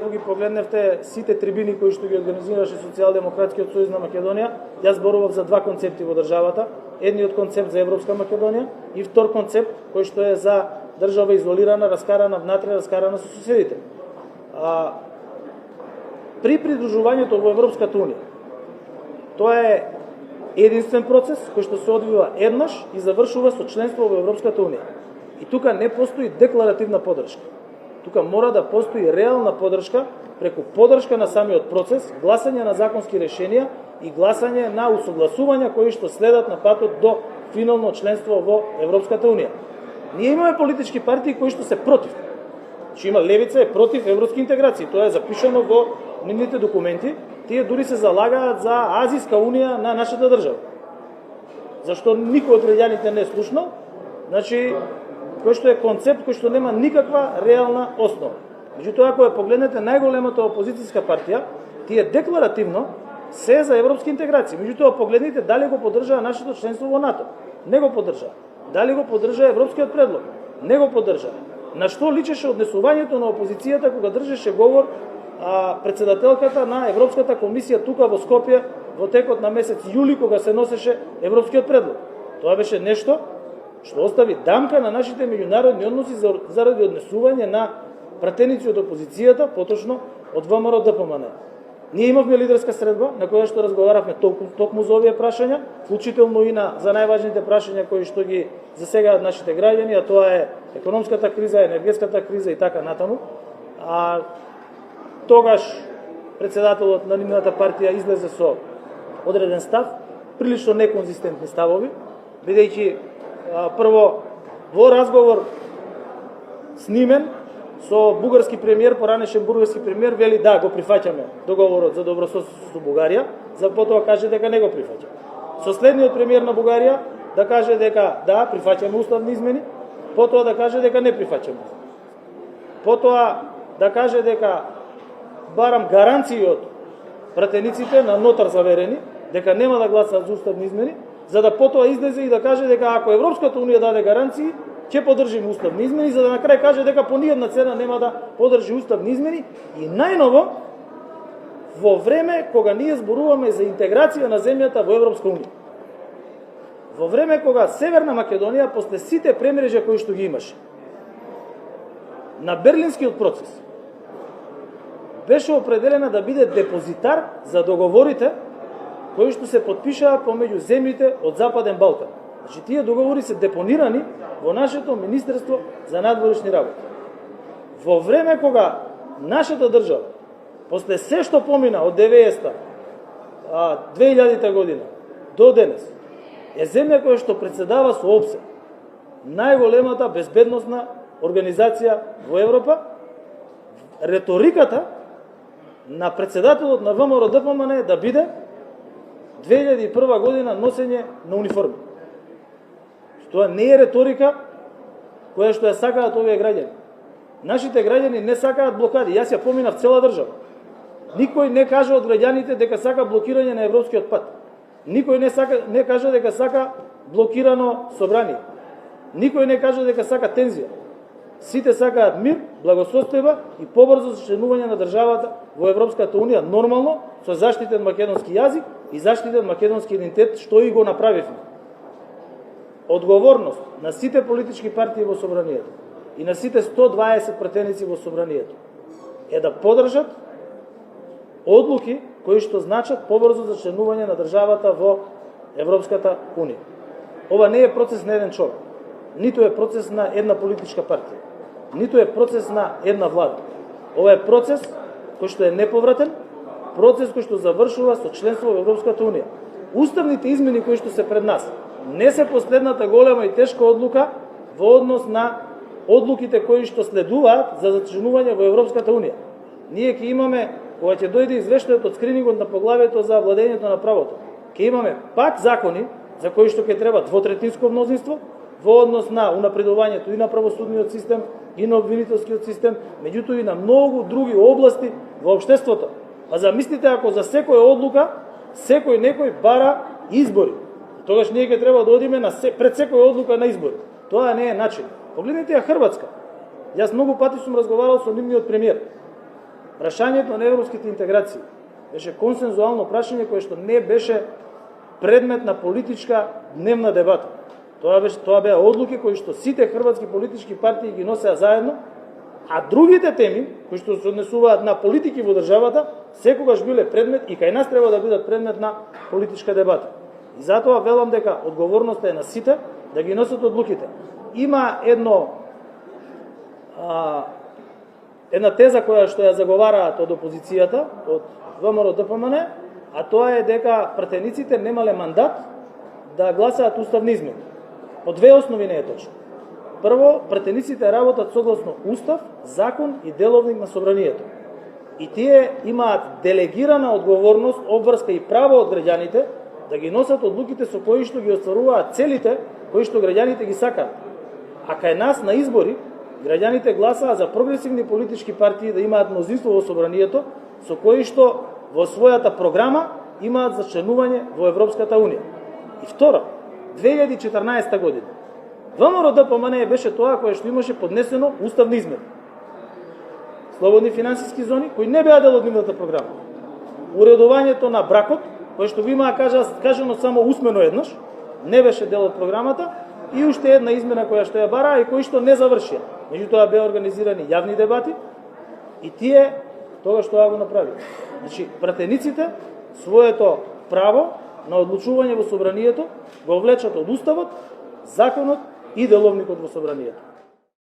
ако ги погледневте сите трибини кои што ги организираше Социјалдемократскиот сојуз на Македонија, јас зборував за два концепти во државата. Едниот концепт за Европска Македонија и втор концепт кој што е за држава изолирана, раскарана внатре, раскарана со соседите. При придружувањето во Европската унија, тоа е единствен процес кој што се одвива еднаш и завршува со членство во Европската унија. И тука не постои декларативна поддршка. Тука мора да постои реална поддршка преку поддршка на самиот процес, гласање на законски решенија и гласање на усогласувања кои што следат на патот до финално членство во Европската унија. Ние имаме политички партии кои што се против. Че има левица е против европски интеграции. Тоа е запишано во нивните документи. Тие дури се залагаат за Азиска унија на нашата држава. Зашто никој од граѓаните не е слушнал, значи кој што е концепт кој што нема никаква реална основа. Меѓутоа, ако ја погледнете најголемата опозицијска партија, тие декларативно се за европски интеграции. Меѓутоа, погледнете дали го поддржаа нашето членство во НАТО. Не го поддржаа. Дали го поддржаа европскиот предлог? Не го поддржаа. На што личеше однесувањето на опозицијата кога држеше говор председателката на Европската комисија тука во Скопје во текот на месец јули кога се носеше европскиот предлог? Тоа беше нешто што остави дамка на нашите меѓународни односи заради однесување на пратеници од опозицијата, поточно од ВМРО ДПМН. Ние имавме лидерска средба на која што разговаравме токму за овие прашања, вклучително и за најважните прашања кои што ги засегаат нашите граѓани, а тоа е економската криза, енергетската криза и така натаму. Тогаш председателот на нивната партија излезе со одреден став, прилично неконзистентни ставови, бидејќи прво во разговор снимен со бугарски премиер, поранешен бугарски премиер, вели да, го прифаќаме договорот за добрососедство со Бугарија, за потоа каже дека не го прифаќа. Со следниот премиер на Бугарија да каже дека да, прифаќаме уставни измени, потоа да каже дека не прифаќаме. Потоа да каже дека барам гаранции од пратениците на нотар заверени, дека нема да гласат за уставни измени, за да потоа излезе и да каже дека ако Европската унија даде гаранции, ќе поддржиме уставни измени, за да на крај каже дека по ниједна цена нема да поддржи уставни измени. И најново, во време кога ние зборуваме за интеграција на земјата во Европска унија. Во време кога Северна Македонија, после сите премрежја кои што ги имаше, на Берлинскиот процес, беше определена да биде депозитар за договорите кои што се подпишаа помеѓу земјите од Западен Балкан. Значи, тие договори се депонирани во нашето Министерство за надворешни работи. Во време кога нашата држава, после се што помина од 90-та, 2000-та година до денес, е земја која што председава со ОПСЕ, најголемата безбедносна организација во Европа, реториката на председателот на ВМРО ДПМН е да биде 2001 година носење на униформи. Тоа не е реторика која што ја сакаат овие граѓани. Нашите граѓани не сакаат блокади. Јас ја поминав цела држава. Никој не каже од граѓаните дека сака блокирање на европскиот пат. Никој не каже дека сака блокирано собрание. Никој не каже дека сака тензија. Сите сакаат мир, благосостојба и побрзо зачленување на државата во Европската унија, нормално, со заштитен македонски јазик и заштитен македонски идентитет, што и го направивме. Одговорност на сите политички партии во собранието и на сите 120 пратеници во собранието е да поддржат одлуки кои што значат побрзо зачленување на државата во Европската унија. Ова не е процес на еден човек, ниту е процес на една политичка партија, ниту е процес на една влада. Ова е процес кој што е неповратен, процес кој што завршува со членство во Европската унија. Уставните измени кои што се пред нас не се последната голема и тешка одлука во однос на одлуките кои што следуваат за зачленување во Европската унија. Ние ќе имаме, кога ќе дојде извештајот од скринингот на поглавието за владењето на правото, ќе имаме пак закони за кои што ќе треба двотретинско мнозинство во однос на унапредувањето и на правосудниот систем, и на обвинителскиот систем, меѓутоа и на многу други области во општеството. А замислите ако за секоја одлука секој некој бара избори. Тогаш ние ќе треба да одиме пред секоја одлука на избори. Тоа не е начин. Погледнете ја Хрватска. Јас многу пати сум разговарал со нивниот премиер. Прашањето на европските интеграции беше консензуално прашање кое што не беше предмет на политичка дневна дебата. Тоа беа одлуки кои што сите хрватски политички партии ги носеа заедно, а другите теми кои што се однесуваат на политики во државата секогаш биле предмет и кај нас треба да бидат предмет на политичка дебата. И затоа велам дека одговорноста е на сите да ги носат одлуките. Има една теза која што ја заговараат од опозицијата, од ВМРО ДПМН, а тоа е дека пратениците немале мандат да гласаат уставни измени. По две основи не е точно. Прво, пратениците работат согласно устав, закон и деловник на собранието. И тие имаат делегирана одговорност, обврска и право од граѓаните да ги носат одлуките со кои што ги остваруваат целите кои што граѓаните ги сакаат. А кај нас на избори граѓаните гласаа за прогресивни политички партии да имаат мнозинство во собранието со кои што во својата програма имаат за членување во Европската Унија. И второ, 2014 година ВМРО ДПМН беше тоа кое што имаше поднесено уставни измени. Слободни финансиски зони кои не беа дел од нивната програма. Уредувањето на бракот, кое што ви имаа кажано само усмено еднаш, не беше дел од програмата, и уште една измена која што ја бараа и кои што не завршија. Меѓутоа беа организирани јавни дебати и тие тогаш тоа го направи. Значи, пратениците своето право на одлучување во собранието го влечат од уставот, законот и деловникот во собранието.